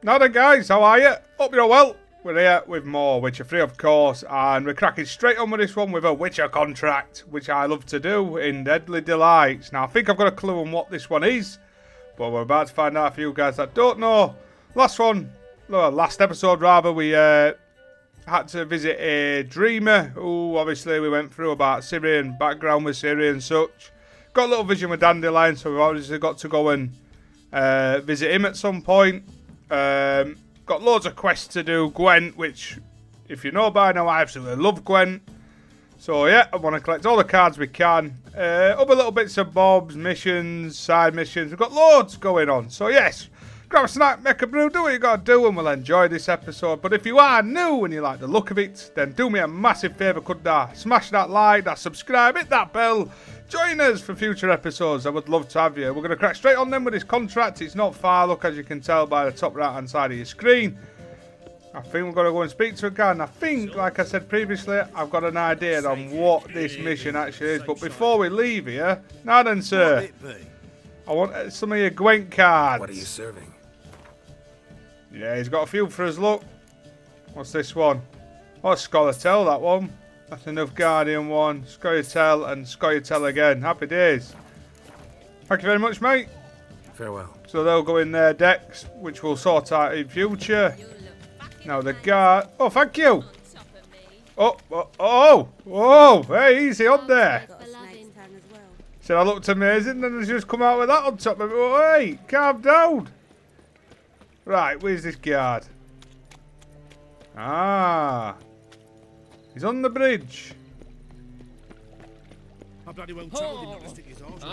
Now then guys, how are you? Hope you're well. We're here with more Witcher 3 of course, and we're cracking straight on with this one with a Witcher contract, which I love to do in Deadly Delights. Now I think I've got a clue on what this one is, but we're about to find out for you guys that don't know. Last episode rather, we had to visit a dreamer who obviously we went through about Syrian background with Syria and such. Got a little vision with Dandelion, so we've obviously got to go and visit him at some point. Got loads of quests to do. Gwent, which, if you know by now, I absolutely love Gwent. So yeah, I want to collect all the cards we can. Other little bits and bobs, missions, side missions. We've got loads going on. So yes, grab a snack, make a brew, do what you got to do, and we'll enjoy this episode. But if you are new and you like the look of it, then do me a massive favour, could you? Smash that like, that subscribe, hit that bell. Join us for future episodes. I would love to have you. We're going to crack straight on then with this contract. It's not far, look, as you can tell by the top right hand side of your screen. I think we're going to go and speak to a guy. And I think, like I said previously, I've got an idea on what this mission actually is. But before we leave here, now then, sir, I want some of your Gwent cards. What are you serving? Yeah, he's got a few for us, look. What's this one? Oh, Scoia'tael, that one. That's enough Guardian one. Scoia'tael and Scoia'tael again. Happy days. Thank you very much, mate. Farewell. So they'll go in their decks, which we'll sort out in future. Now the guard. Oh, thank you. Oh, hey, easy on there. Said I looked amazing, then he's just come out with that on top of it. Oh, hey, calm down. Right, where's this guard? Ah. He's on the bridge. I bloody well told him not to stick his arse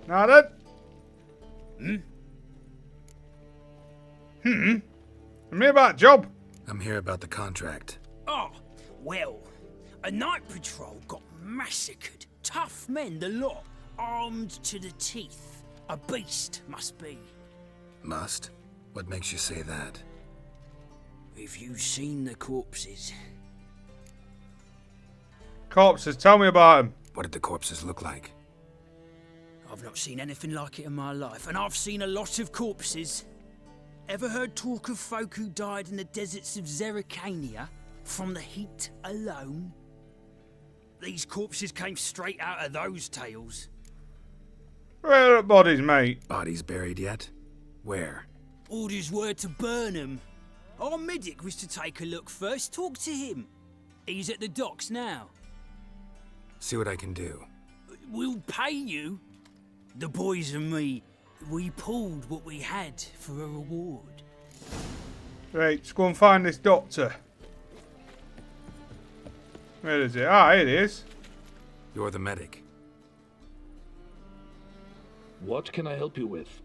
Now then. I'm here about job. I'm here about the contract. Oh, well, a night patrol got massacred. Tough men, the lot, armed to the teeth. A beast, must be. Must? What makes you say that? If you've seen the corpses. Corpses, tell me about him. What did the corpses look like? I've not seen anything like it in my life, and I've seen a lot of corpses. Ever heard talk of folk who died in the deserts of Zerrikania from the heat alone? These corpses came straight out of those tales. Where are bodies, mate? Bodies buried yet? Where? Orders were to burn them. Our medic was to take a look first. Talk to him. He's at the docks now. See what I can do. We'll pay you. The boys and me, we pulled what we had for a reward. Right, let's go and find this doctor. Where is it? Ah, here it is. You're the medic. What can I help you with?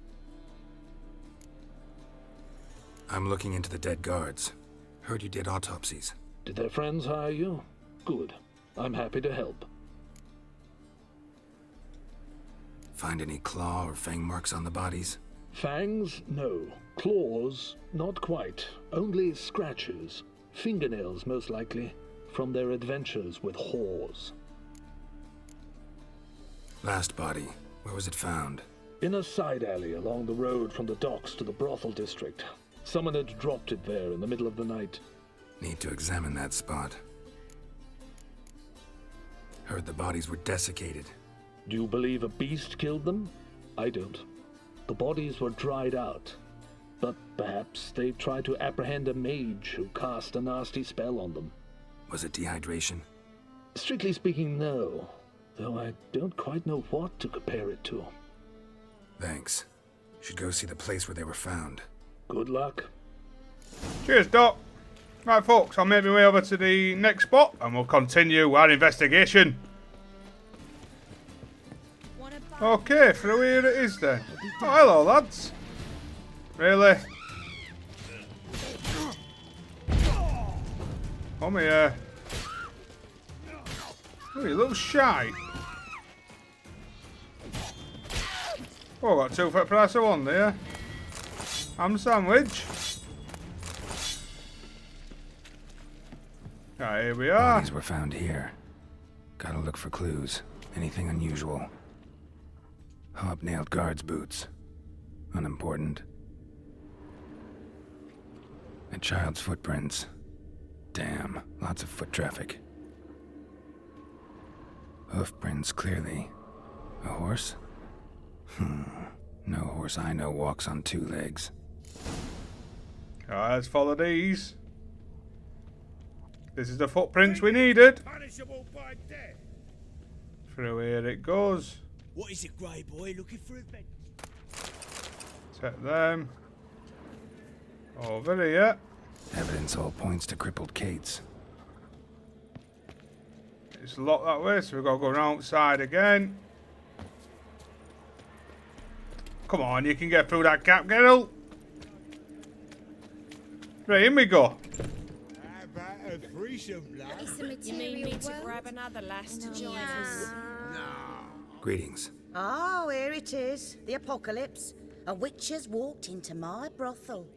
I'm looking into the dead guards. Heard you did autopsies. Did their friends hire you? Good. I'm happy to help. Find any claw or fang marks on the bodies? Fangs? No. Claws? Not quite. Only scratches. Fingernails, most likely. From their adventures with whores. Last body. Where was it found? In a side alley along the road from the docks to the brothel district. Someone had dropped it there in the middle of the night. Need to examine that spot. Heard the bodies were desiccated. Do you believe a beast killed them? I don't. The bodies were dried out. But perhaps they tried to apprehend a mage who cast a nasty spell on them. Was it dehydration? Strictly speaking, no. Though I don't quite know what to compare it to. Thanks. Should go see the place where they were found. Good luck. Cheers, Doc. Right, folks, I'll make my way over to the next spot and we'll continue our investigation. Okay, through here it is then. Oh, hello, lads. Really? Come here. Oh, you little shite. Oh, got two for the price of one there. Ham sandwich. Right, here we are. Bodies were found here. Gotta look for clues. Anything unusual. Hobnailed guards' boots. Unimportant. A child's footprints. Damn, lots of foot traffic. Hoof prints, clearly. A horse? No horse I know walks on 2 legs. Alright, let's follow these. This is the footprints we needed. Punishable by death. Through here it goes. What is it, Grey Boy? Looking for adventure? Take them. Over here. Evidence all points to crippled Kate's. It's locked that way, so we've got to go around outside again. Come on, you can get through that gap, Geralt. Right, in we go. How about a threesome, lad? You mean me to grab another lass to join us? Greetings. Oh, here it is. The apocalypse. A witch has walked into my brothel.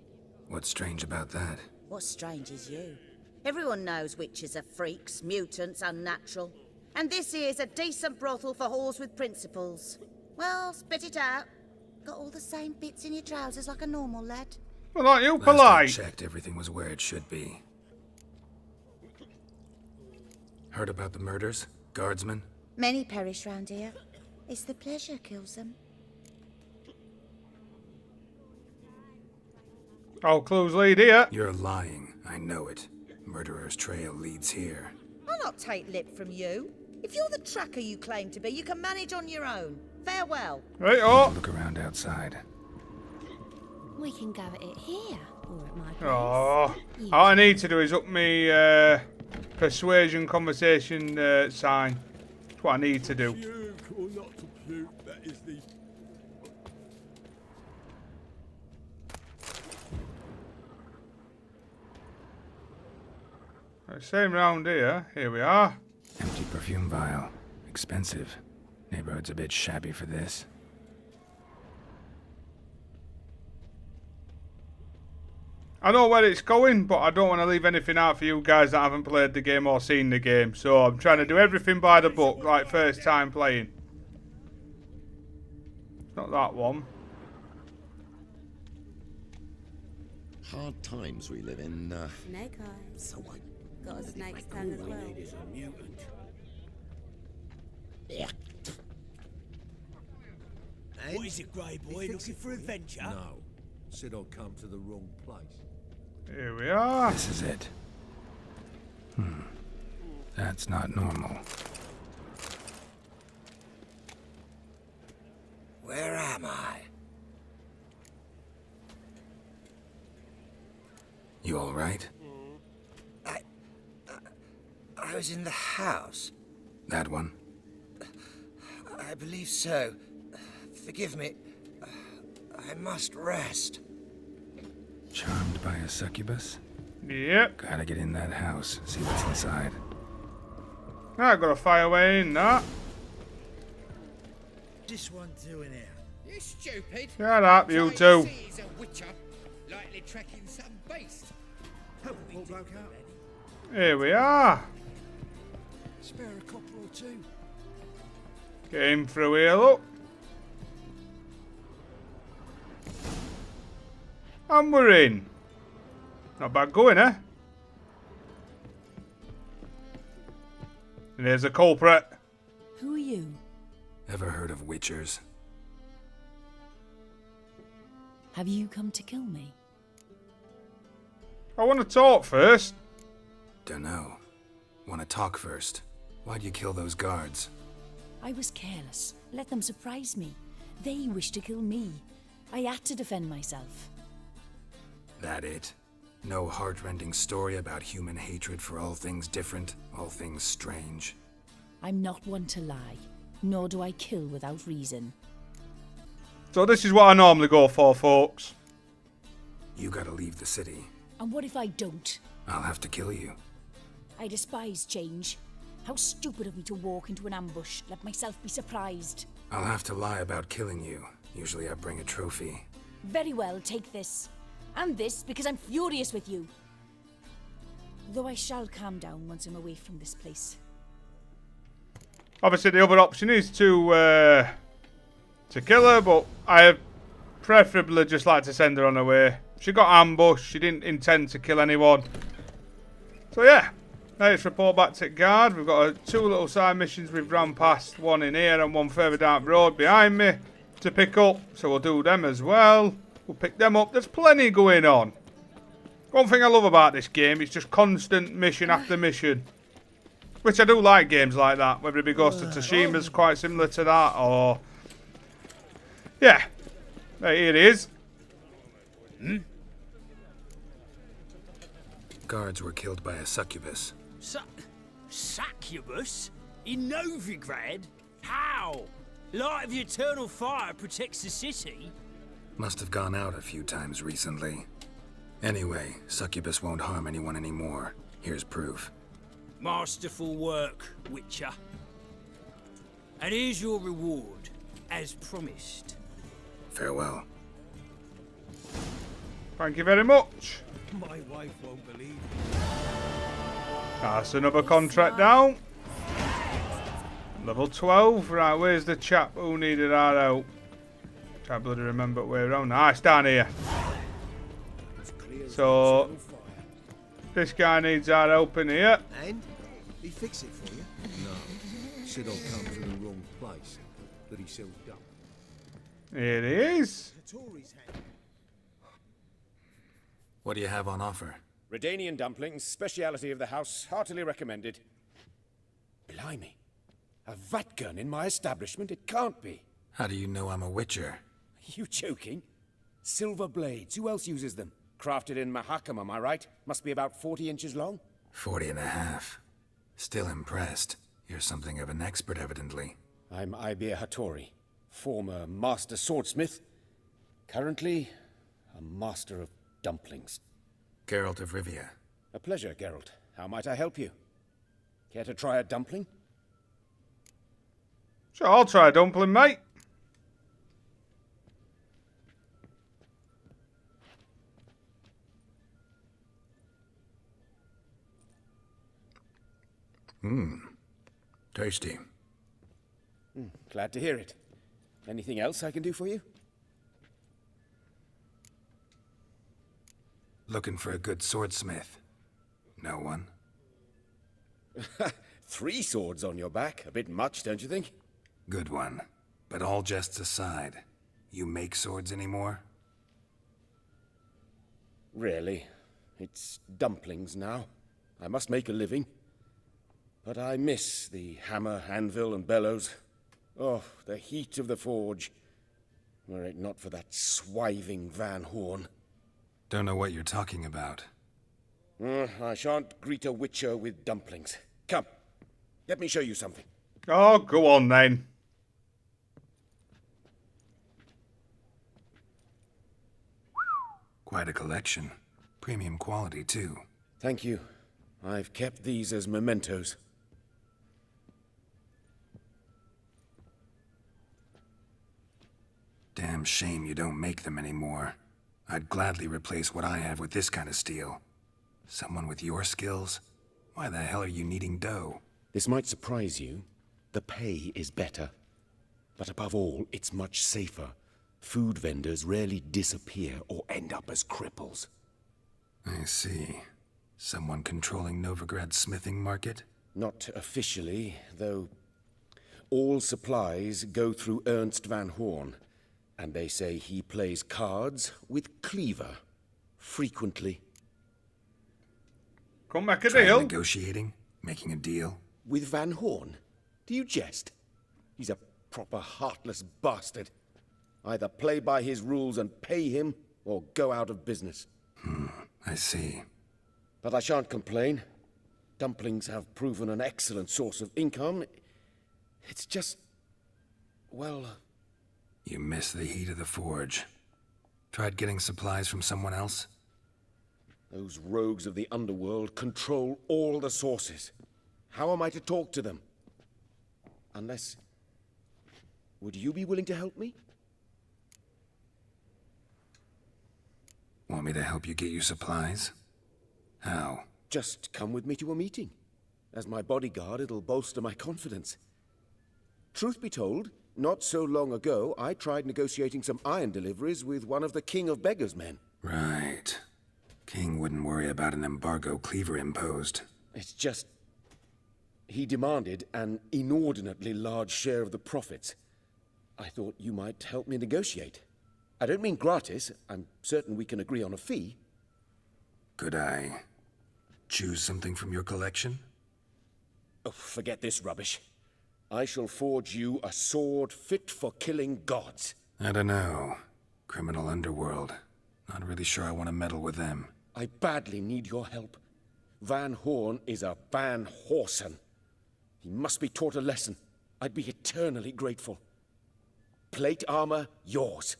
What's strange about that? What's strange is you. Everyone knows witches are freaks, mutants, unnatural. And this here's a decent brothel for whores with principles. Well, spit it out. Got all the same bits in your trousers like a normal lad. Well, aren't you Last I polite? checked, everything was where it should be. Heard about the murders? Guardsmen? Many perish round here. It's the pleasure kills them. All clues lead here. You're lying. I know it. Murderer's trail leads here. I'll not take lip from you. If you're the tracker you claim to be, you can manage on your own. Farewell. Right, oh. Look around outside. We can go at it here, or at my place. Oh. All I need to do is up me persuasion conversation sign. That's what I need to do. Puke or not to puke, that is the... Same round here. Here we are. Empty perfume vial. Expensive. Neighborhood's a bit shabby for this. I know where it's going, but I don't want to leave anything out for you guys that haven't played the game or seen the game. So I'm trying to do everything by the book, like first time playing. Not that one. Hard times we live in. Snake eyes. So what? Got a snake's tongue as well. Is a mutant. What is it, Grey Boy? Looking for adventure? No. Said I'd come to the wrong place. Here we are. This is it. That's not normal. Where am I? You all right? I was in the house. That one? I believe so. Forgive me. I must rest. Charmed by a succubus? Yep. Gotta get in that house, see what's inside. I've got a fire way in that. This one doing here. You stupid. Shut up, you All I two. see is a witcher, likely tracking some beast. Help the poor bloke out. Here we are. Spare a copper or two. Get him through here, look. And we're in. Not bad going, eh? And here's a culprit. Who are you? Ever heard of witchers? Have you come to kill me? I want to talk first. Dunno. Wanna talk first? Why'd you kill those guards? I was careless. Let them surprise me. They wished to kill me. I had to defend myself. That it? No heart-rending story about human hatred for all things different, all things strange? I'm not one to lie, nor do I kill without reason. So this is what I normally go for, folks. You gotta leave the city. And what if I don't? I'll have to kill you. I despise change. How stupid of me to walk into an ambush, let myself be surprised. I'll have to lie about killing you. Usually I bring a trophy. Very well, take this. And this, because I'm furious with you. Though I shall calm down once I'm away from this place. Obviously, the other option is to kill her, but I preferably just like to send her on her way. She got ambushed. She didn't intend to kill anyone. So yeah, let's report back to guard. We've got 2 little side missions we've run past. One in here and one further down the road behind me to pick up. So we'll do them as well. We'll pick them up. There's plenty going on. One thing I love about this game is just constant mission after mission. Which I do like games like that. Whether it be Ghost of Tsushima's quite similar to that or... Yeah. There it is. Guards were killed by a succubus. Succubus? In Novigrad? How? Light of the eternal fire protects the city? Must have gone out a few times recently. Anyway, succubus won't harm anyone anymore. Here's proof. Masterful work, Witcher. And here's your reward, as promised. Farewell. Thank you very much. My wife won't believe. That's another contract down. Level 12. Right, where's the chap who needed our help? Can't bloody remember where we're on. Ah, it's down here. So, this guy needs our help in here. And he fix it for you? No. Said I'll come to the wrong place. But he sells dump. Here he is. What do you have on offer? Redanian dumplings, speciality of the house, heartily recommended. Blimey. A vatgun in my establishment? It can't be. How do you know I'm a witcher? You joking? Silver blades. Who else uses them? Crafted in Mahakam, am I right? Must be about 40 inches long? 40 and a half. Still impressed. You're something of an expert, evidently. I'm Ibir Hattori, former master swordsmith. Currently, a master of dumplings. Geralt of Rivia. A pleasure, Geralt. How might I help you? Care to try a dumpling? Sure, I'll try a dumpling, mate. Tasty. Glad to hear it. Anything else I can do for you? Looking for a good swordsmith. No one? 3 swords on your back. A bit much, don't you think? Good one. But all jests aside, you make swords anymore? Really. It's dumplings now. I must make a living. But I miss the hammer, anvil, and bellows. Oh, the heat of the forge. Were it not for that swiving Van Horn. Don't know what you're talking about. I shan't greet a witcher with dumplings. Come, let me show you something. Oh, go on then. Quite a collection. Premium quality, too. Thank you. I've kept these as mementos. Damn shame you don't make them anymore. I'd gladly replace what I have with this kind of steel. Someone with your skills? Why the hell are you needing dough? This might surprise you. The pay is better. But above all, it's much safer. Food vendors rarely disappear or end up as cripples. I see. Someone controlling Novigrad's smithing market? Not officially, though all supplies go through Ernst Van Horn. And they say he plays cards with Cleaver. Frequently. Come make a Trying deal. Negotiating? Making a deal? With Van Horn? Do you jest? He's a proper heartless bastard. Either play by his rules and pay him, or go out of business. I see. But I shan't complain. Dumplings have proven an excellent source of income. It's just... well... You miss the heat of the forge. Tried getting supplies from someone else? Those rogues of the underworld control all the sources. How am I to talk to them? Unless... would you be willing to help me? Want me to help you get you supplies? How? Just come with me to a meeting. As my bodyguard, it'll bolster my confidence. Truth be told, not so long ago, I tried negotiating some iron deliveries with one of the King of Beggars' men. Right. King wouldn't worry about an embargo Cleaver imposed. It's just... he demanded an inordinately large share of the profits. I thought you might help me negotiate. I don't mean gratis. I'm certain we can agree on a fee. Could I choose something from your collection? Oh, forget this rubbish. I shall forge you a sword fit for killing gods. I don't know. Criminal underworld. Not really sure I want to meddle with them. I badly need your help. Van Horn is a Van Horsen. He must be taught a lesson. I'd be eternally grateful. Plate armor, yours.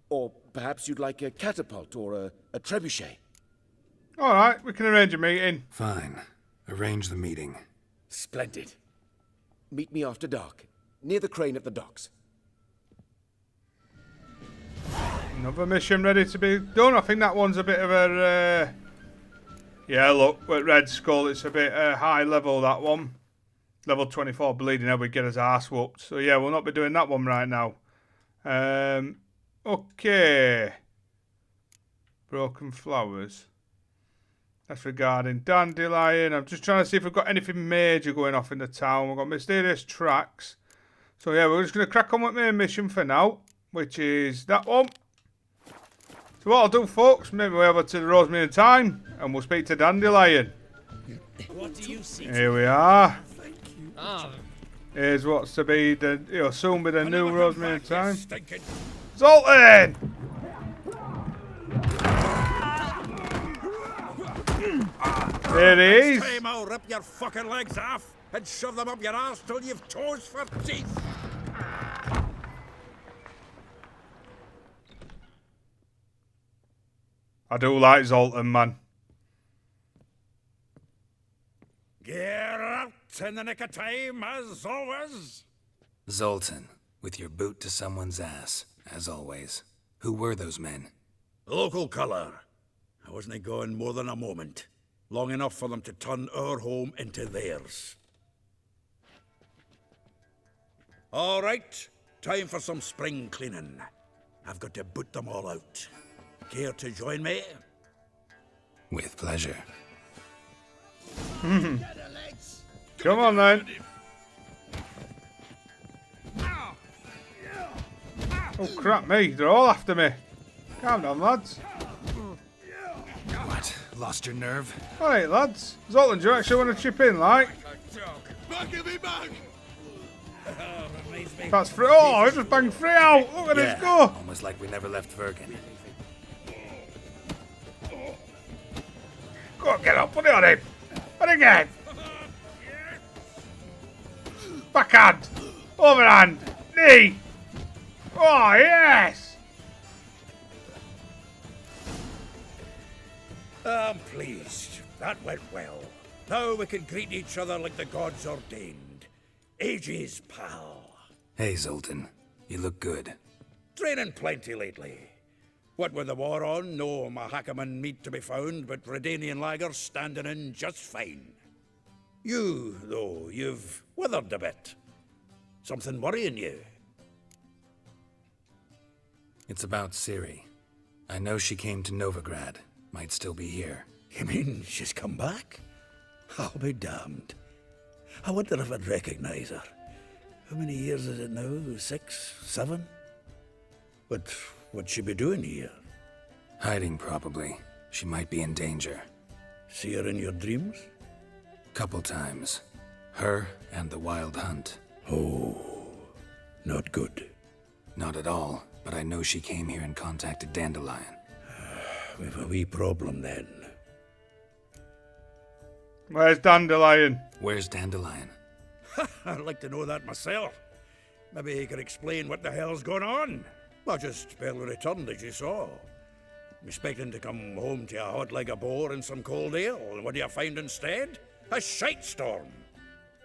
Or perhaps you'd like a catapult or a trebuchet. All right, we can arrange a meeting. Fine. Arrange the meeting. Splendid. Meet me after dark, near the crane at the docks. Another mission ready to be done. I think that one's a bit of a... yeah, look, with Red Skull, it's a bit high level, that one. Level 24 bleeding out, we get his ass whooped. So yeah, we'll not be doing that one right now. Okay. Broken flowers. That's regarding Dandelion. I'm just trying to see if we've got anything major going off in the town. We've got mysterious tracks. So yeah, we're just going to crack on with main mission for now, which is that one. So what I'll do, folks, maybe we're over to the Rosemary and Thyme, and we'll speak to Dandelion. What do you see? Here we are. Here's what's to be the, soon be the new Rosemary and Thyme. Zoltan! There he is. Next time I'll rip your fucking legs off and shove them up your arse till you've toes for teeth. I do like Zoltan, man. Geralt in the nick of time, as always. Zoltan, with your boot to someone's ass, as always. Who were those men? Local colour. I wasn't gone more than a moment. Long enough for them to turn our home into theirs. All right, time for some spring cleaning. I've got to boot them all out. Care to join me? With pleasure. Come on, then. Oh, crap me. They're all after me. Calm down, lads. What? Lost your nerve? Alright, lads. Zoltan, do you actually want to chip in, like? That's free. Oh, I just banged free out. Look at this go. Almost like we never left Vergen. Go on, get up. Put it on him. And again. Backhand. Overhand. Knee. Oh, yes. I'm pleased. That went well. Now we can greet each other like the gods ordained. Ages, pal. Hey, Zoltan. You look good. Training plenty lately. What with the war on, no Mahakaman meat to be found, but Redanian lagers standing in just fine. You, though, you've withered a bit. Something worrying you? It's about Ciri. I know she came to Novigrad. Might still be here. You mean she's come back? I'll be damned. I wonder if I'd recognize her. How many years is it now? 6, 7? But what'd she be doing here? Hiding, probably. She might be in danger. See her in your dreams? Couple times. Her and the Wild Hunt. Oh, not good. Not at all, but I know she came here and contacted Dandelion. We've a wee problem then. Where's Dandelion? Where's Dandelion? I'd like to know that myself. Maybe he could explain what the hell's going on. I just barely returned, as you saw. I'm expecting to come home to a hot leg of boar and some cold ale, and what do you find instead? A shite storm.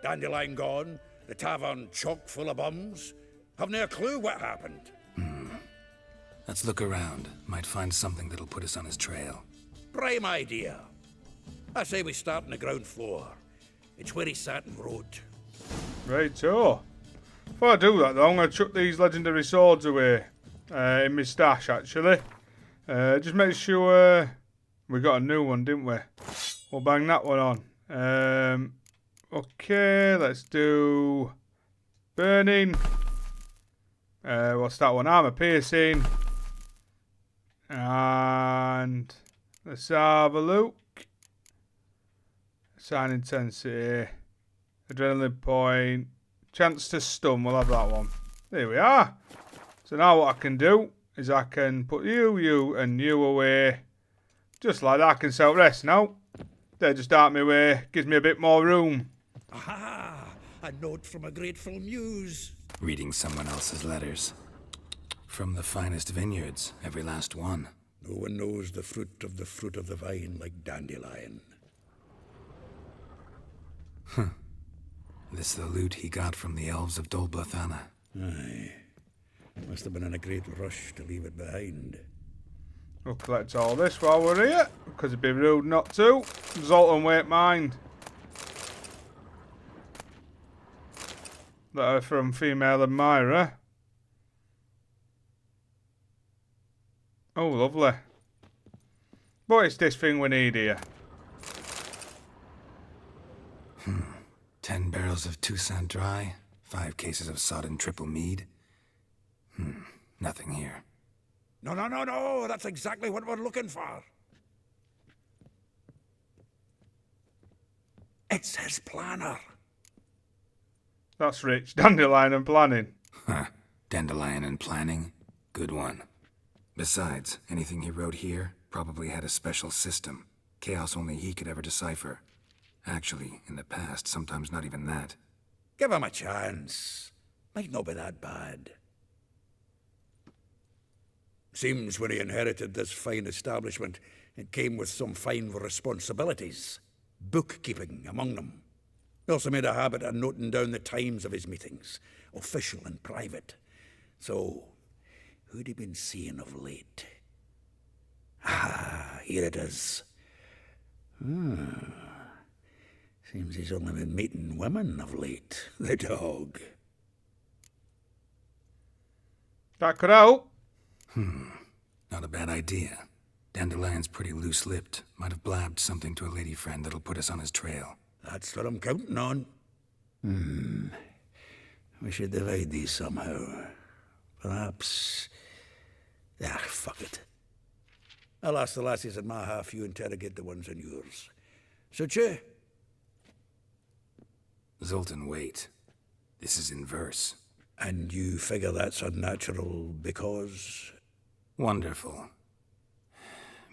Dandelion gone, the tavern chock full of bums. Haven't a clue what happened. Let's look around. Might find something that'll put us on his trail. Prime idea. I say we start on the ground floor. It's where he sat and wrote. Right, so. Before I do that, though, I'm going to chuck these legendary swords away. In my stash, actually. Just make sure we got a new one, didn't we? We'll bang that one on. Okay, let's do burning. What's that one? Armor piercing. And let's have a look. Sign intensity. Adrenaline point. Chance to stun. We'll have that one. There we are. So now what I can do is I can put you, and you away. Just like that. I can self-rest now. They just out my way. Gives me a bit more room. Aha! A note from a grateful muse. Reading someone else's letters. From the finest vineyards, every last one. No one knows the fruit of the vine like Dandelion. This the loot he got from the elves of Dol Blathanna. Aye. Must have been in a great rush to leave it behind. We'll collect all this while we're here, because it'd be rude not to. Zoltan won't mind. Letter from female admirer. Oh, lovely. But it's this thing we need here. 10 barrels of Toussaint Dry, 5 cases of sodden triple mead. Nothing here. No, that's exactly what we're looking for. It's his planner. That's rich. Dandelion and planning. Dandelion and planning? Good one. Besides, anything he wrote here probably had a special system. Chaos only he could ever decipher. Actually, in the past, sometimes not even that. Give him a chance. Might not be that bad. Seems when he inherited this fine establishment, it came with some fine responsibilities. Bookkeeping among them. He also made a habit of noting down the times of his meetings, official and private. So, who'd he been seeing of late? Ah, here it is. Seems he's only been meeting women of late, the dog. That could help. Not a bad idea. Dandelion's pretty loose-lipped. Might have blabbed something to a lady friend that'll put us on his trail. That's what I'm counting on. We should divide these somehow. Perhaps... fuck it. I'll ask the lassies in my half, you interrogate the ones in yours. Suit you? Zoltan, wait. This is in verse. And you figure that's unnatural because... Wonderful.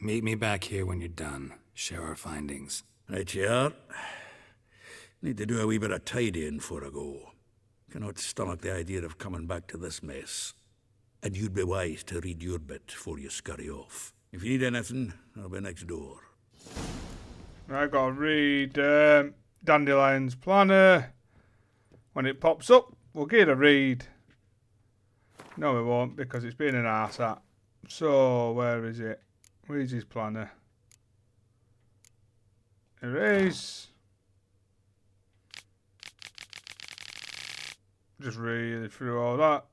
Meet me back here when you're done. Share our findings. Right you are. Need to do a wee bit of tidying before I go. Cannot stomach the idea of coming back to this mess. And you'd be wise to read your bit before you scurry off. If you need anything, I'll be next door. I gotta read Dandelion's planner. When it pops up, we'll give it a read. No, we won't, because it's been an arse at. So, where is it? Where's his planner? Here it is. Just read through all that.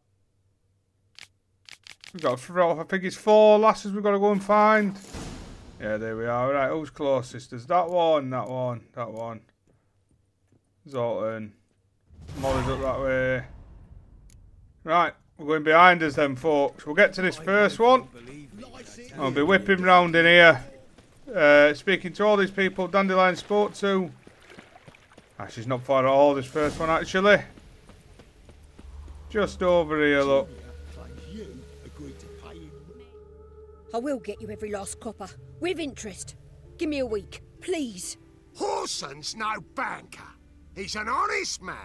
We've got, I think it's 4 lasses we've got to go and find. Yeah, there we are. Right, who's closest? There's that one, that one, that one. Zoltan. Molly's up that way. Right, we're going behind us then, folks. We'll get to this first one. I'll be whipping round in here. Speaking to all these people Dandelion spoke to. She's not far at all, this first one, actually. Just over here, look. I will get you every last copper, with interest. Give me a week, please. Horson's no banker. He's an honest man.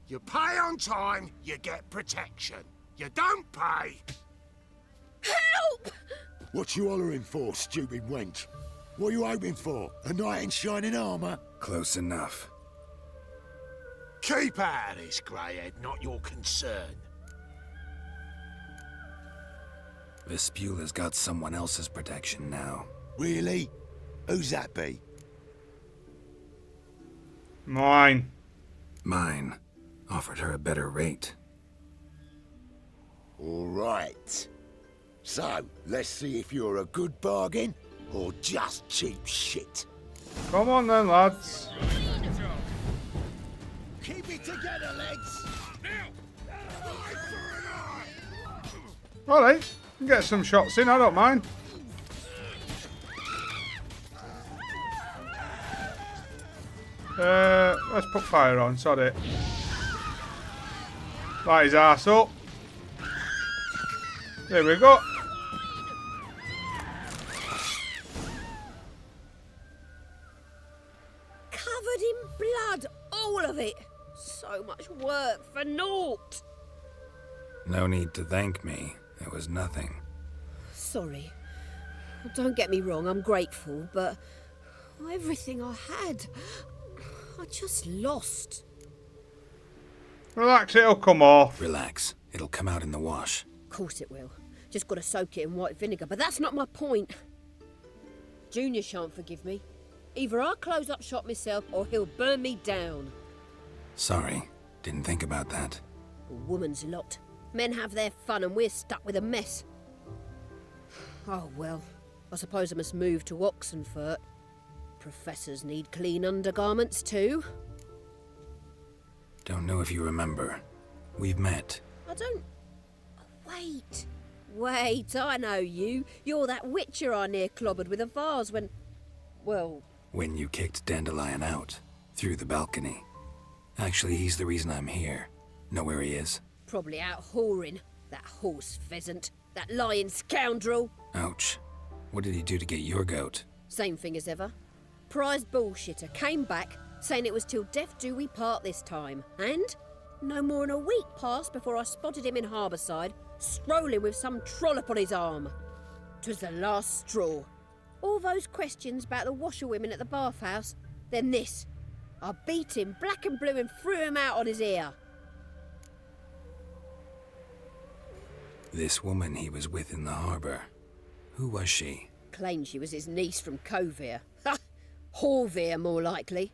You pay on time, you get protection. You don't pay... Help! What you hollering for, stupid wench? What are you hoping for? A knight in shining armour? Close enough. Keep out of this, greyhead, not your concern. Vespula's got someone else's protection now. Really? Who's that be? Mine. Mine. Offered her a better rate. All right. So, let's see if you're a good bargain or just cheap shit. Come on then, lads. Keep it together, lads. Alright, can get some shots in, I don't mind. Let's put fire on, sod it. Light his arse up. There we go. Covered in blood, all of it. So much work for naught. No need to thank me. It was nothing. Sorry. Don't get me wrong, I'm grateful, but everything I had, I just lost. Relax, it'll come off. Relax. It'll come out in the wash. Of course it will. Just gotta soak it in white vinegar, but that's not my point. Junior shan't forgive me. Either I'll close up shop myself or he'll burn me down. Sorry. Didn't think about that. A woman's lot. Men have their fun and we're stuck with a mess. Oh well, I suppose I must move to Oxenfurt. Professors need clean undergarments too. Don't know if you remember. We've met. I don't... Wait, I know you. You're that witcher I near clobbered with a vase when... Well... When you kicked Dandelion out. Through the balcony. Actually, he's the reason I'm here. Know where he is? Probably out whoring. That horse pheasant. That lying scoundrel. Ouch. What did he do to get your goat? Same thing as ever. Prize bullshitter came back, saying it was till death do we part this time. And no more than a week passed before I spotted him in Harbourside, strolling with some trollop on his arm. 'Twas the last straw. All those questions about the washerwomen at the bathhouse, then this. I beat him black and blue and threw him out on his ear. This woman he was with in the harbour. Who was she? Claimed she was his niece from Kovir. Ha! Horvir, more likely.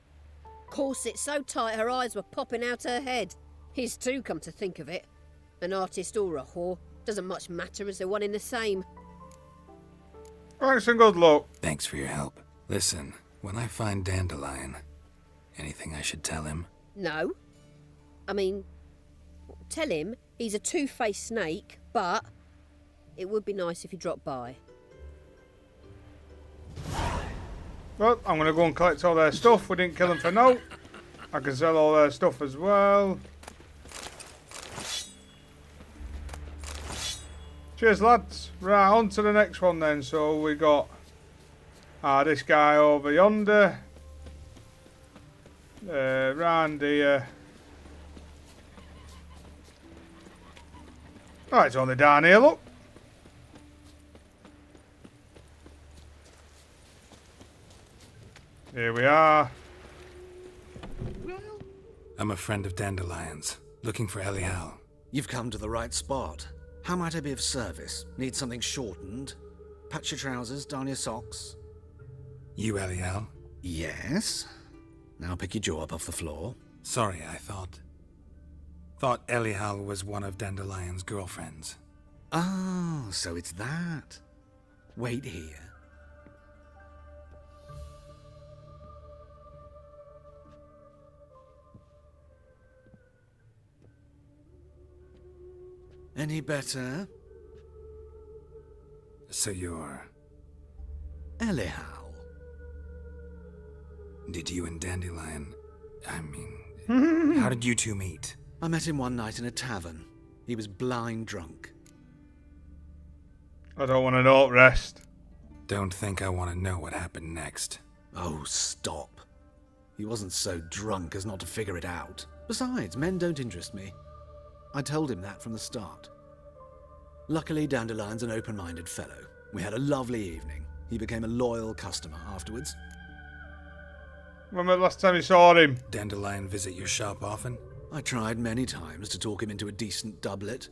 Corset so tight her eyes were popping out her head. His too, come to think of it. An artist or a whore. Doesn't much matter as they're one in the same. Thanks and good luck. Thanks for your help. Listen, when I find Dandelion, anything I should tell him? No. I mean, tell him he's a two-faced snake, but it would be nice if he dropped by. Well, I'm going to go and collect all their stuff. We didn't kill them for now. I can sell all their stuff as well. Cheers, lads. Right, on to the next one then. So we got this guy over yonder. Round here. Oh, it's only down here, look. Here we are. I'm a friend of Dandelion's, looking for Elial. You've come to the right spot. How might I be of service? Need something shortened? Patch your trousers, darn your socks. You Elial? Yes. Now pick your jaw up off the floor. Sorry, I thought Elial was one of Dandelion's girlfriends. Oh, so it's that. Wait here. Any better? So you're... Elial. Did you and Dandelion... how did you two meet? I met him one night in a tavern. He was blind drunk. I don't want to know, rest. Don't think I want to know what happened next. Oh, stop. He wasn't so drunk as not to figure it out. Besides, men don't interest me. I told him that from the start. Luckily, Dandelion's an open-minded fellow. We had a lovely evening. He became a loyal customer afterwards. When was the last time you saw him? Dandelion visit your shop often? I tried many times to talk him into a decent doublet.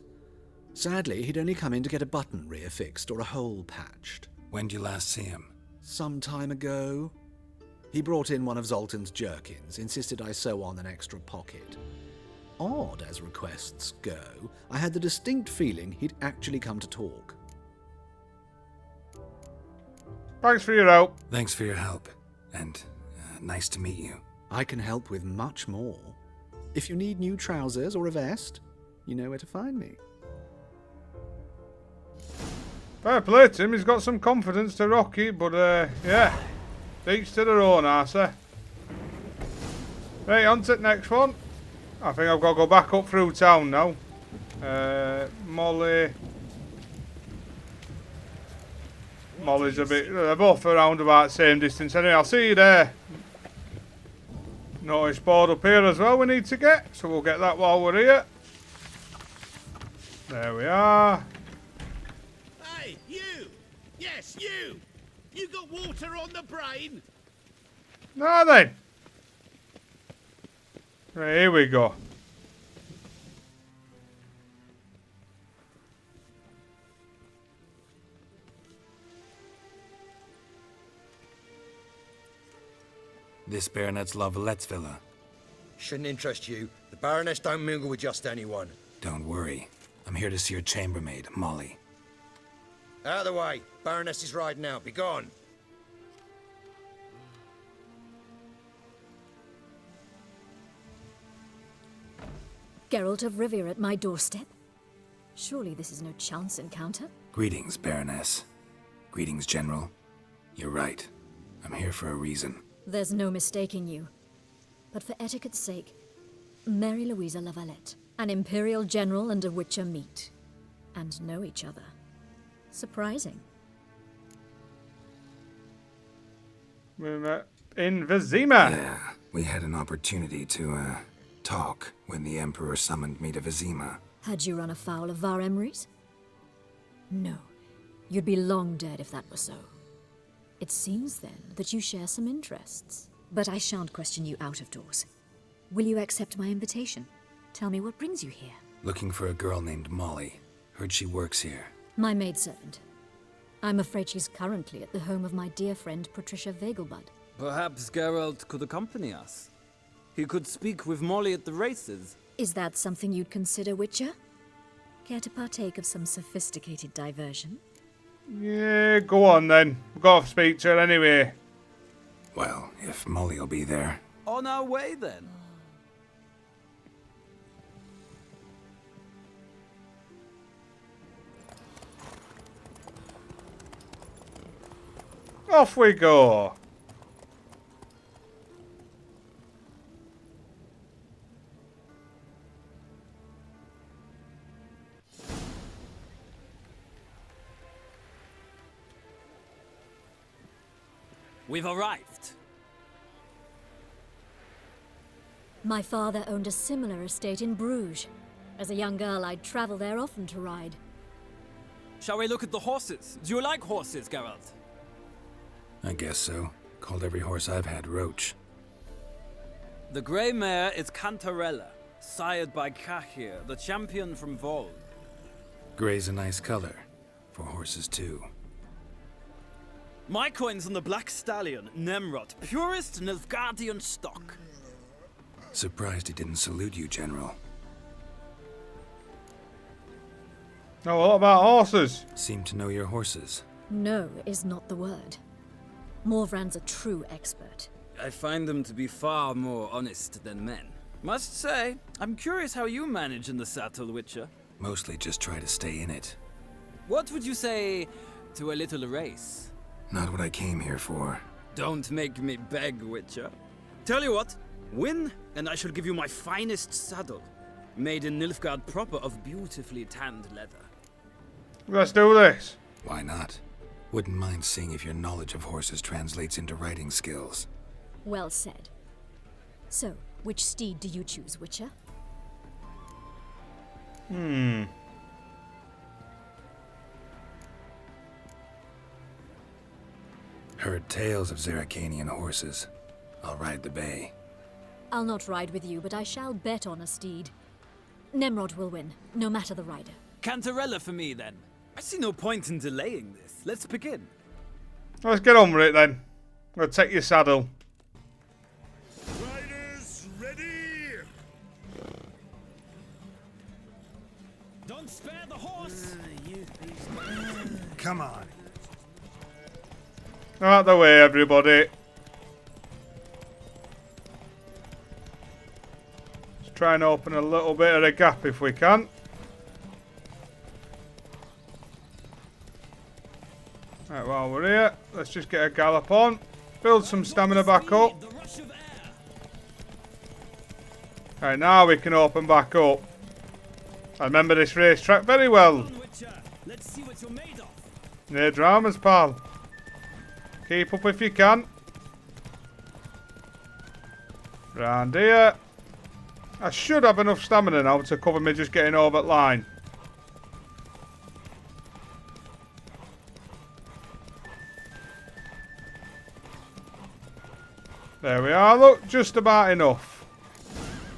Sadly, he'd only come in to get a button reaffixed or a hole patched. When did you last see him? Some time ago. He brought in one of Zoltan's jerkins, insisted I sew on an extra pocket. Odd as requests go, I had the distinct feeling he'd actually come to talk. Thanks for your help. Thanks for your help, and nice to meet you. I can help with much more. If you need new trousers or a vest, you know where to find me. Fair play to him, he's got some confidence to rock it, but yeah, each to their own, I say. Right, on to the next one. I think I've got to go back up through town now. Molly's a bit, they're both around about the same distance anyway. I'll see you there. Notice board up here as well we need to get, so we'll get that while we're here. There we are. Hey, you! Yes, you! You got water on the brain? Now then. Right, here we go. This Baronet's Lavalettes villa. Shouldn't interest you. The Baroness don't mingle with just anyone. Don't worry. I'm here to see your chambermaid, Molly. Out of the way. Baroness is riding out. Be gone. Geralt of Rivia at my doorstep? Surely this is no chance encounter? Greetings, Baroness. Greetings, General. You're right. I'm here for a reason. There's no mistaking you. But for etiquette's sake, Mary Louisa Lavalette, an Imperial General and a Witcher meet. And know each other. Surprising. We met in Vizima. Yeah, we had an opportunity to, talk when the Emperor summoned me to Vizima. Had you run afoul of Var Emrys? No. You'd be long dead if that were so. It seems, then, that you share some interests. But I shan't question you out of doors. Will you accept my invitation? Tell me what brings you here. Looking for a girl named Molly. Heard she works here. My maidservant. I'm afraid she's currently at the home of my dear friend Patricia Vegelbud. Perhaps Geralt could accompany us. He could speak with Molly at the races. Is that something you'd consider, Witcher? Care to partake of some sophisticated diversion? Yeah, go on then. We've got to speak to her anyway. Well, if Molly'll be there. On our way, then. Off we go. We've arrived. My father owned a similar estate in Bruges. As a young girl, I'd travel there often to ride. Shall we look at the horses? Do you like horses, Geralt? I guess so. Called every horse I've had Roach. The grey mare is Cantarella, sired by Cahir, the champion from Vol. Grey's a nice color. For horses, too. My coin's on the black stallion, Nemrod, purest Nilfgaardian stock. Surprised he didn't salute you, General. Oh, what about horses? Seem to know your horses. No is not the word. Morvran's a true expert. I find them to be far more honest than men. Must say, I'm curious how you manage in the saddle, Witcher. Mostly just try to stay in it. What would you say to a little race? Not what I came here for. Don't make me beg, Witcher. Tell you what, win, and I shall give you my finest saddle. Made in Nilfgaard proper of beautifully tanned leather. Let's do this. Why not? Wouldn't mind seeing if your knowledge of horses translates into riding skills. Well said. So, which steed do you choose, Witcher? Heard tales of Zeracanian horses. I'll ride the bay. I'll not ride with you, but I shall bet on a steed. Nemrod will win, no matter the rider. Cantarella for me, then. I see no point in delaying this. Let's begin. Let's get on with it, then. I'll take your saddle. Riders, ready! Don't spare the horse! Come on. Out the way, everybody. Let's try and open a little bit of a gap if we can. Right, while we're here, let's just get a gallop on. Build some stamina back up. Right, now we can open back up. I remember this racetrack very well. No dramas, pal. Keep up if you can. Round here. I should have enough stamina now to cover me just getting over the line. There we are, look, just about enough.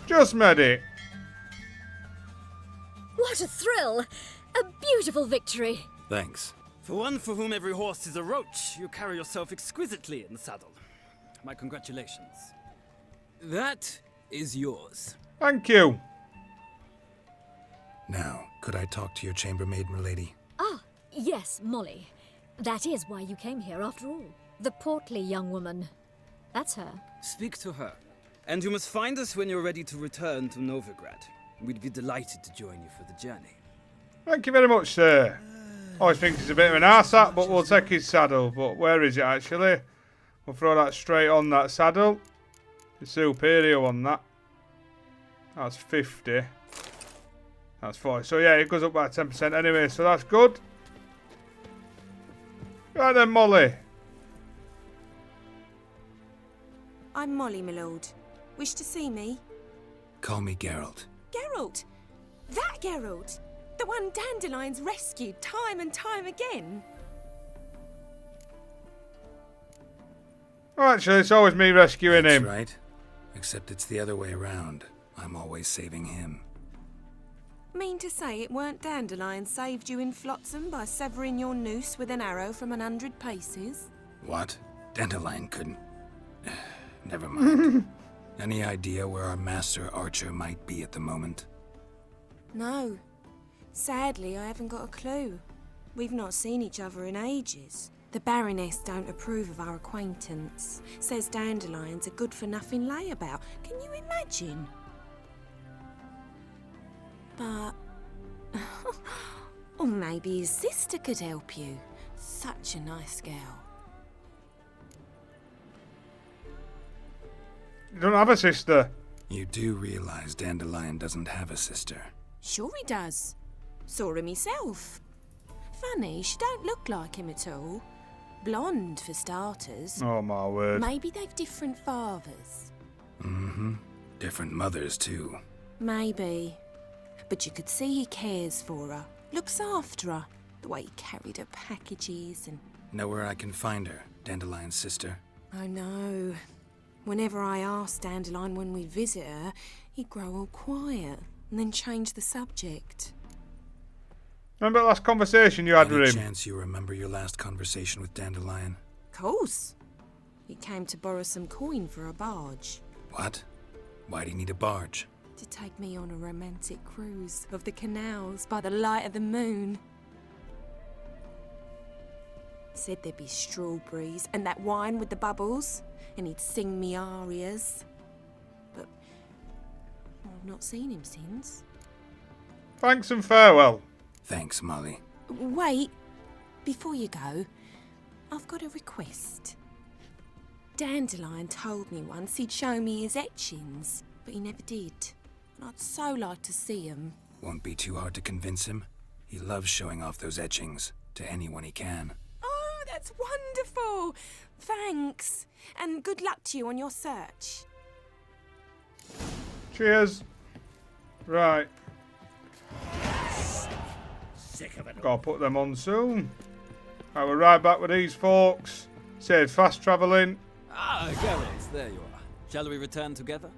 Just made it. What a thrill! A beautiful victory. Thanks. For one for whom every horse is a roach, you carry yourself exquisitely in the saddle. My congratulations. That is yours. Thank you. Now, could I talk to your chambermaid, milady? Ah, yes, Molly. That is why you came here after all. The portly young woman. That's her. Speak to her. And you must find us when you're ready to return to Novigrad. We'd be delighted to join you for the journey. Thank you very much, sir. Always think he's a bit of an arsehole, but we'll take his saddle. But where is it, actually? We'll throw that straight on that saddle. The superior one, that. That's 50. That's 40. So, yeah, it goes up by 10% anyway, so that's good. Right then, Molly. I'm Molly, my lord. Wish to see me? Call me Geralt. Geralt? That Geralt? The one Dandelion's rescued time and time again? Oh, actually, it's always me rescuing That's him. right. Except it's the other way around. I'm always saving him. Mean to say it weren't Dandelion saved you in Flotsam by severing your noose with an arrow from 100 paces? What? Dandelion couldn't... Never mind. Any idea where our master archer might be at the moment? No. Sadly, I haven't got a clue. We've not seen each other in ages. The Baroness don't approve of our acquaintance. Says Dandelion's a good-for-nothing layabout. Can you imagine? But... or maybe his sister could help you. Such a nice girl. You don't have a sister. You do realize Dandelion doesn't have a sister. Sure he does. Saw him myself. Funny, she don't look like him at all. Blonde, for starters. Oh, my word. Maybe they've different fathers. Mm-hmm. Different mothers, too. Maybe. But you could see he cares for her. Looks after her. The way he carried her packages and... Know where I can find her, Dandelion's sister? Oh, no. Whenever I asked Dandelion when we'd visit her, he'd grow all quiet and then change the subject. Remember the last conversation you had with him? Any chance you remember your last conversation with Dandelion? Course. He came to borrow some coin for a barge. What? Why'd he need a barge? To take me on a romantic cruise of the canals by the light of the moon. Said there'd be strawberries and that wine with the bubbles, and he'd sing me arias. But I've not seen him since. Thanks and farewell. Thanks, Molly. Wait, before you go, I've got a request. Dandelion told me once he'd show me his etchings, but he never did. And I'd so like to see them. Won't be too hard to convince him. He loves showing off those etchings to anyone he can. Oh, that's wonderful! Thanks, and good luck to you on your search. Cheers. Right. Sick of it. Gotta put them on soon. Right, we're right back with these folks. Said fast travelling. Ah, Geralt, there you are. Shall we return together?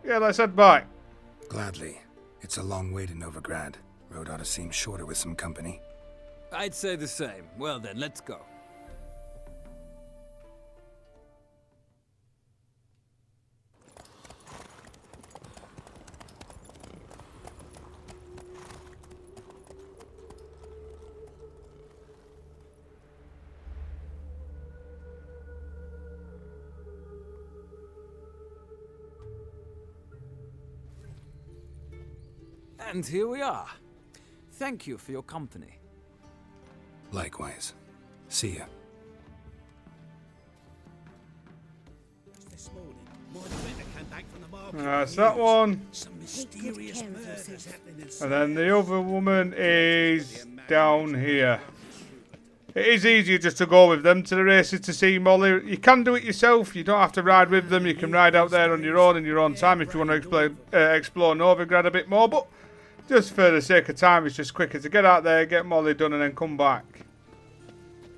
Yeah, let's head back. Gladly. It's a long way to Novigrad. Road ought to seem shorter with some company. I'd say the same. Well then, let's go. And here we are. Thank you for your company. Likewise. See ya. This morning, my friend came back from the market. That's that one. Some mysterious murders happening in And then the other woman is down here. It is easier just to go with them to the races to see Molly. You can do it yourself. You don't have to ride with them. You can ride out there on your own in your own time if you want to explore Novigrad a bit more. But just for the sake of time, it's just quicker to get out there, get Molly done, and then come back.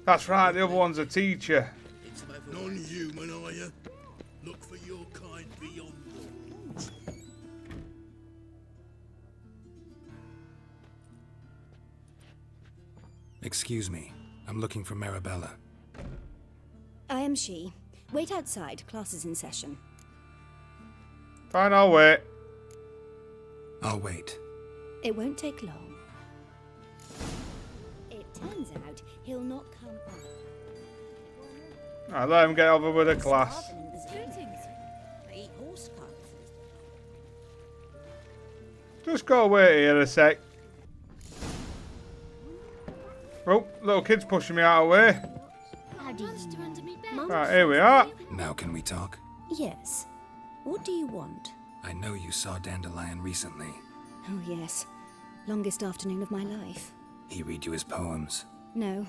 That's right. The other one's a teacher. Non-human, are you? Look for your kind beyond the. Excuse me. I'm looking for Marabella. I am she. Wait outside. Class is in session. Fine, I'll wait. I'll wait. It won't take long. It turns out he'll not come up. Alright, let him get over with the class. Just go away here a sec. Oh, little kid's pushing me out of the way. Right, here we are. Now can we talk? Yes. What do you want? I know you saw Dandelion recently. Oh, yes. Longest afternoon of my life. He read you his poems? No.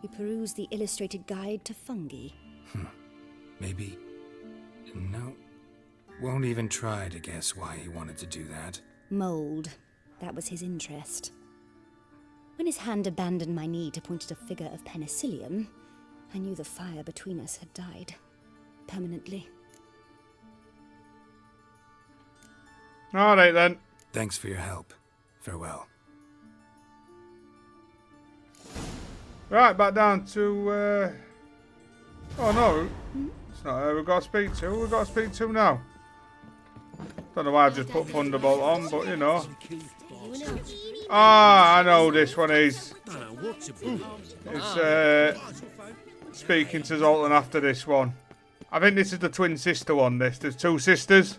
We perused the illustrated guide to fungi. Maybe. No. Won't even try to guess why he wanted to do that. Mold. That was his interest. When his hand abandoned my knee to point at a figure of penicillium, I knew the fire between us had died. Permanently. Alright then. Thanks for your help. Farewell. Right, back down to... Oh no, it's not her we've got to speak to. We've got to speak to now. Don't know why I've just put Thunderbolt on, but you know. Ah, I know this one is. It's speaking to Zoltan after this one. I think this is the twin sister one, this. There's two sisters.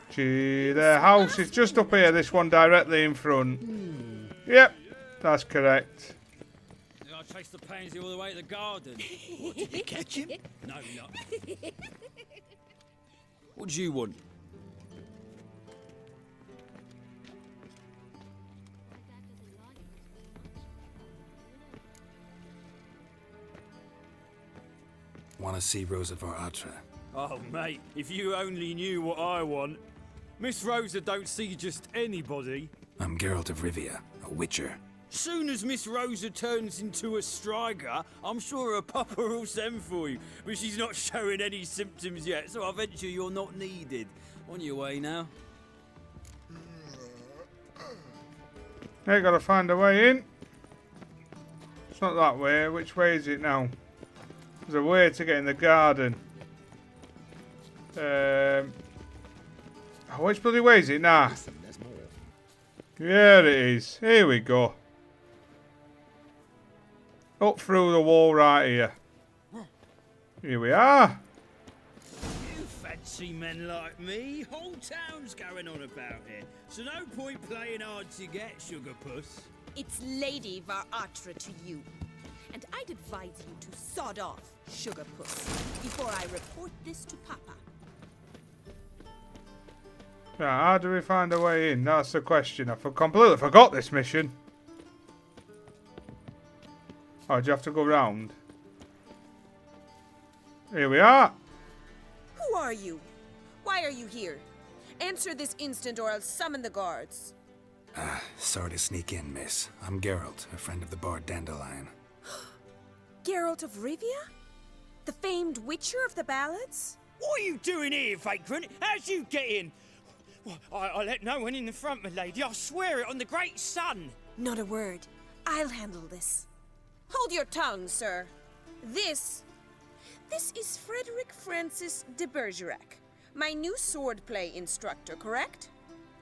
Gee, their house is just up here, this one directly in front. Yep, that's correct. I chased the pansy all the way to the garden. What, did you catch him? No, not. What do you want? Want to see Rosa Atra? Oh, mate, if you only knew what I want. Miss Rosa don't see just anybody. I'm Geralt of Rivia, a witcher. Soon as Miss Rosa turns into a striker, I'm sure her papa will send for you. But she's not showing any symptoms yet, so I venture you're not needed. On your way now. Hey, gotta find a way in. It's not that way. Which way is it now? There's a way to get in the garden. Which bloody way is it now? Here it is. Here we go. Up through the wall right here. Here we are. You fancy men like me? Whole town's going on about it. So no point playing hard to get, sugar puss. It's Lady Atra to you. And I'd advise you to sod off, sugar puss, before I report this to Papa. Right, how do we find a way in? That's the question. I completely forgot this mission. Oh, do you have to go round? Here we are. Who are you? Why are you here? Answer this instant or I'll summon the guards. Sorry to sneak in, miss. I'm Geralt, a friend of the bard Dandelion. Geralt of Rivia? The famed witcher of the ballads? What are you doing here, vagrant? How'd you get in? Well, I let no one in the front, my lady. I swear it on the great sun. Not a word. I'll handle this. Hold your tongue, sir. This is Frederick Francis de Bergerac, my new swordplay instructor, correct?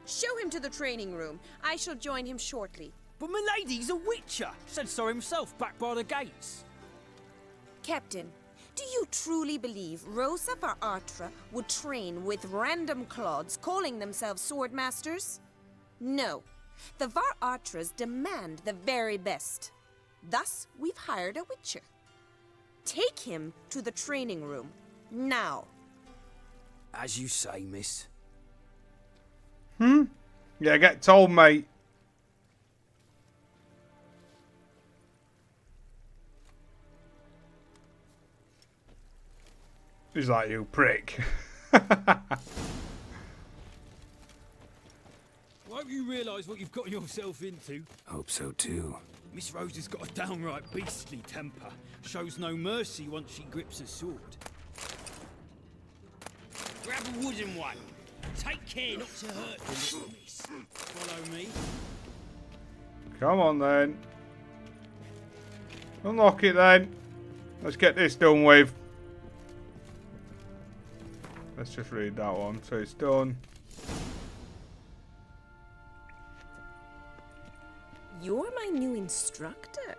Show him to the training room. I shall join him shortly. But my lady's a witcher. Said so himself back by the gates. Captain, Do you truly believe Rosa var Artra would train with random clods calling themselves sword masters? No. The var Artras demand the very best. Thus, we've hired a witcher. Take him to the training room, now. As you say, miss. Yeah, get told, mate. He's like, you prick. Won't you realise what you've got yourself into? Hope so too. Miss Rose has got a downright beastly temper. Shows no mercy once she grips a sword. Grab a wooden one. Take care not to hurt the little miss. Follow me. Come on then. Unlock it then. Let's get this done with. Let's just read that one. So it's done. You're my new instructor.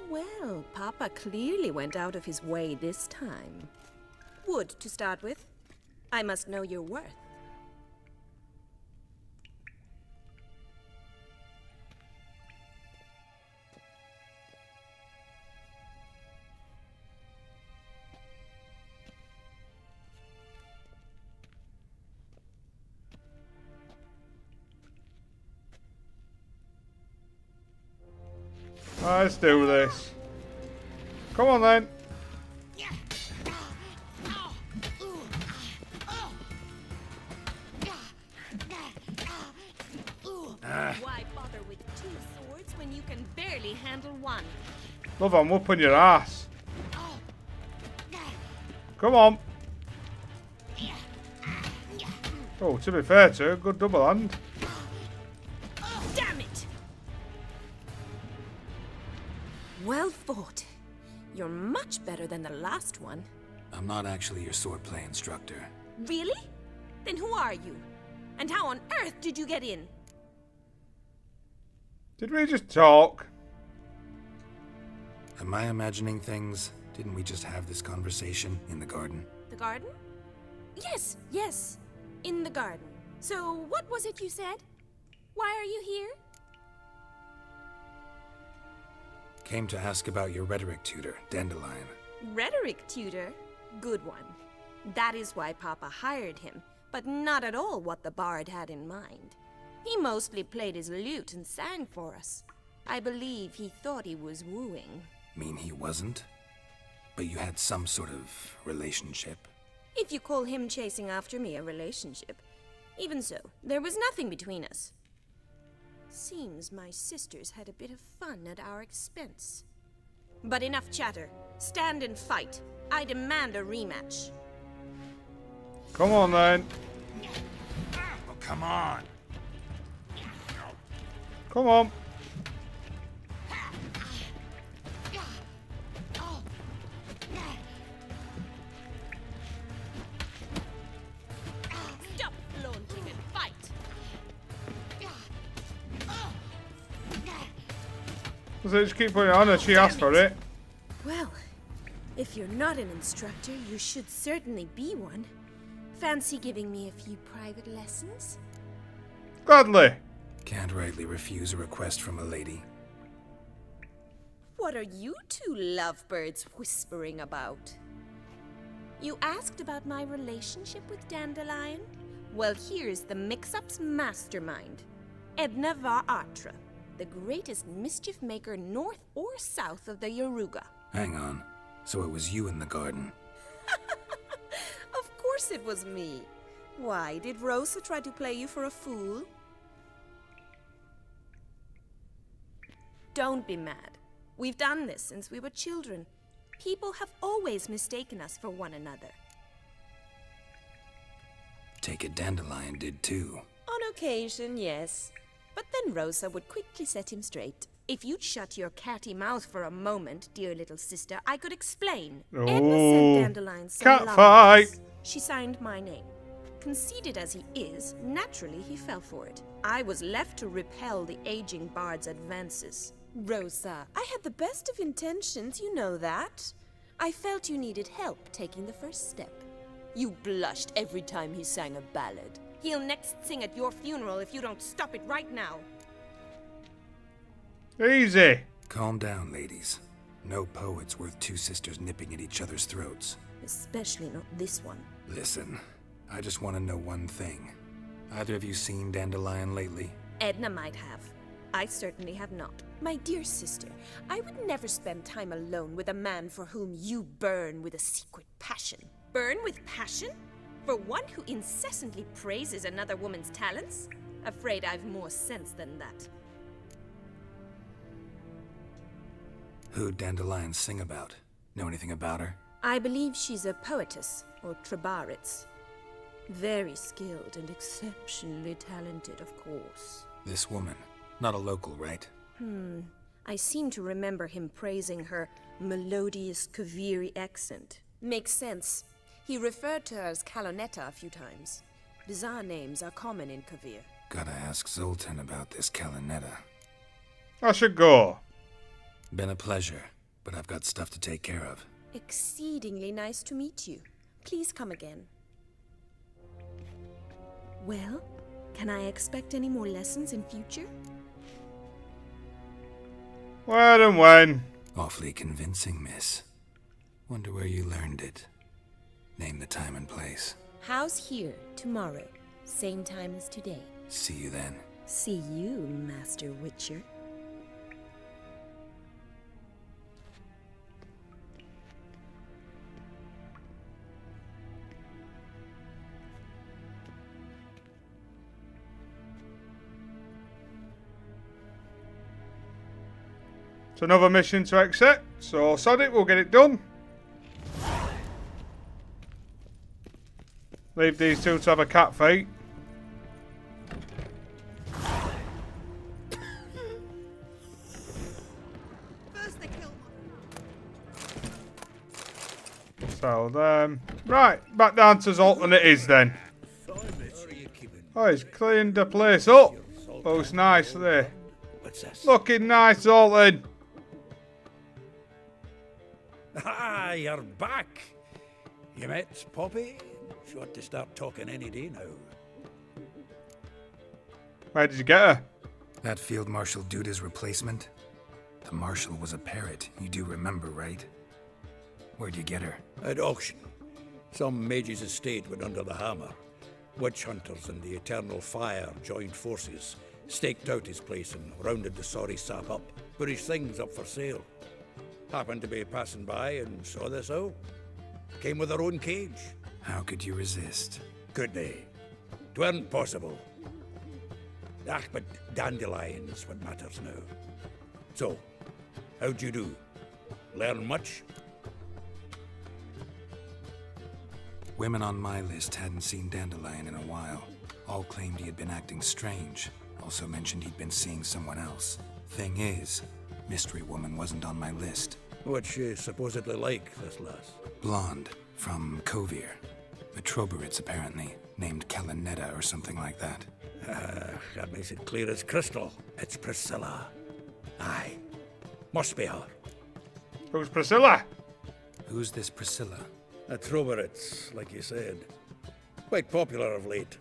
Well, Papa clearly went out of his way this time. Wood, to start with. I must know your worth. Let's do this. Come on then. Why bother with two swords when you can barely handle one? Love, I'm whooping your ass. Come on. Oh, to be fair to her, good double hand. Damn it! Well fought. You're much better than the last one. I'm not actually your swordplay instructor. Really? Then who are you? And how on earth did you get in? Did we just talk? Am I imagining things? Didn't we just have this conversation in the garden? The garden? Yes. In the garden. So, what was it you said? Why are you here? Came to ask about your rhetoric tutor, Dandelion. Rhetoric tutor? Good one. That is why Papa hired him, but not at all what the bard had in mind. He mostly played his lute and sang for us. I believe he thought he was wooing. Mean he wasn't? But you had some sort of relationship? If you call him chasing after me a relationship. Even so, there was nothing between us. Seems my sisters had a bit of fun at our expense. But enough chatter. Stand and fight. I demand a rematch. Come on then. Oh, come on. Come on. Stop flaunting and fight. So just keep putting it on her. She asked for it. Well, if you're not an instructor, you should certainly be one. Fancy giving me a few private lessons? Gladly. Can't rightly refuse a request from a lady. What are you two lovebirds whispering about? You asked about my relationship with Dandelion? Well, here's the mix-up's mastermind. Edna var Artra, the greatest mischief maker north or south of the Yaruga. Hang on. So it was you in the garden? Of course it was me. Why, did Rosa try to play you for a fool? Don't be mad. We've done this since we were children. People have always mistaken us for one another. Take it Dandelion did too. On occasion, yes. But then Rosa would quickly set him straight. If you'd shut your catty mouth for a moment, dear little sister, I could explain. Edna sent Dandelion some cat love fight. letters. She signed my name. Conceited as he is, naturally he fell for it. I was left to repel the aging bard's advances. Rosa, I had the best of intentions, you know that. I felt you needed help taking the first step. You blushed every time he sang a ballad. He'll next sing at your funeral if you don't stop it right now. Easy. Calm down, ladies. No poet's worth two sisters nipping at each other's throats. Especially not this one. Listen, I just want to know one thing. Either of you seen Dandelion lately? Edna might have. I certainly have not. My dear sister, I would never spend time alone with a man for whom you burn with a secret passion. Burn with passion? For one who incessantly praises another woman's talents? Afraid I've more sense than that. Who'd Dandelion sing about? Know anything about her? I believe she's a poetess, or trabaritz. Very skilled and exceptionally talented, of course. This woman. Not a local, right? I seem to remember him praising her melodious Kaviri accent. Makes sense. He referred to her as Kalonetta a few times. Bizarre names are common in Kavir. Gotta ask Zoltan about this Kalonetta. I should go. Been a pleasure, but I've got stuff to take care of. Exceedingly nice to meet you. Please come again. Well, can I expect any more lessons in future? Where and when? Awfully convincing, miss. Wonder where you learned it. Name the time and place. House here, tomorrow. Same time as today. See you then. See you, Master Witcher. It's another mission to accept, so sod it, we'll get it done. Leave these two to have a cat fight. So, right, back down to Zoltan it is then. Oh, he's cleaned the place up. Looks nice there. Looking nice, Zoltan. Ah, you're back. You met Poppy? She ought to start talking any day now. Where did you get her? That Field Marshal Duda's replacement? The Marshal was a parrot, you do remember, right? Where'd you get her? At auction. Some mage's estate went under the hammer. Witch hunters and the Eternal Fire joined forces, staked out his place and rounded the sorry sap up, put his things up for sale. Happened to be passing by and saw this out. Came with her own cage. How could you resist? Couldn't they? 'Tweren't possible. Ah, but Dandelion's what matters now. So, how'd you do? Learn much? Women on my list hadn't seen Dandelion in a while. All claimed he had been acting strange. Also mentioned he'd been seeing someone else. Thing is, Mystery Woman wasn't on my list. What's she supposedly like, this lass? Blonde, from Kovir. A Troberitz, apparently, named Kalonetta or something like that. That makes it clear as crystal. It's Priscilla. Aye. Must be her. Who's Priscilla? Who's this Priscilla? A Troberitz, like you said. Quite popular of late.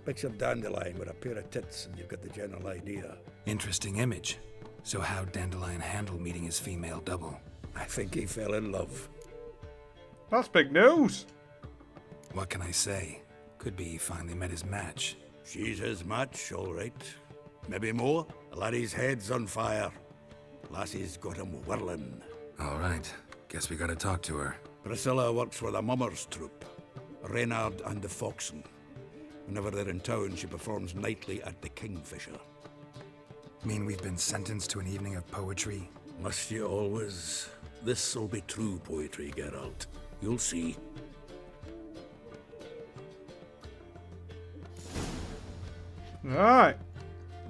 Picture Dandelion with a pair of tits and you've got the general idea. Interesting image. So how'd Dandelion handle meeting his female double? I think he fell in love. That's big news. What can I say? Could be he finally met his match. She's his match, all right. Maybe more. The laddie's head's on fire. Lassie's got him whirling. All right. Guess we gotta talk to her. Priscilla works for the Mummers troupe. Reynard and the Foxen. Whenever they're in town, she performs nightly at the Kingfisher. Mean we've been sentenced to an evening of poetry? Must you always? This'll be true poetry, Geralt. You'll see. Right.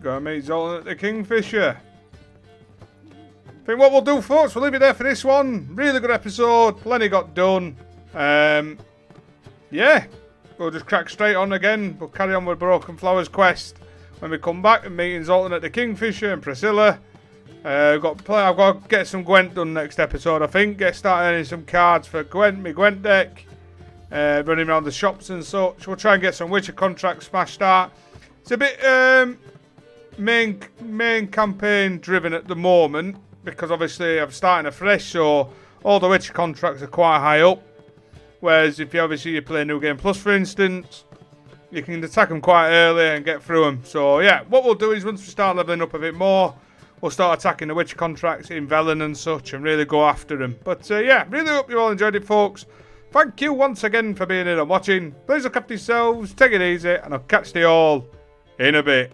Gotta meet Zoltan at the Kingfisher. I think what we'll do, folks, we'll leave it there for this one. Really good episode. Plenty got done. Yeah. We'll just crack straight on again. We'll carry on with Broken Flowers quest when we come back and meeting Zoltan at the Kingfisher and Priscilla. I've got to get some Gwent done next episode, I think. Start earning some cards for Gwent, my Gwent deck. Running around the shops and such. We'll try and get some Witcher contracts smashed out. It's a bit main campaign driven at the moment, because obviously I'm starting afresh, so all the Witcher contracts are quite high up. Whereas if you play New Game Plus, for instance, you can attack them quite early and get through them. So yeah, what we'll do is once we start leveling up a bit more, we'll start attacking the Witcher contracts in Velen and such and really go after them. But yeah, really hope you all enjoyed it, folks. Thank you once again for being here and watching. Please look after yourselves, take it easy, and I'll catch you all in a bit.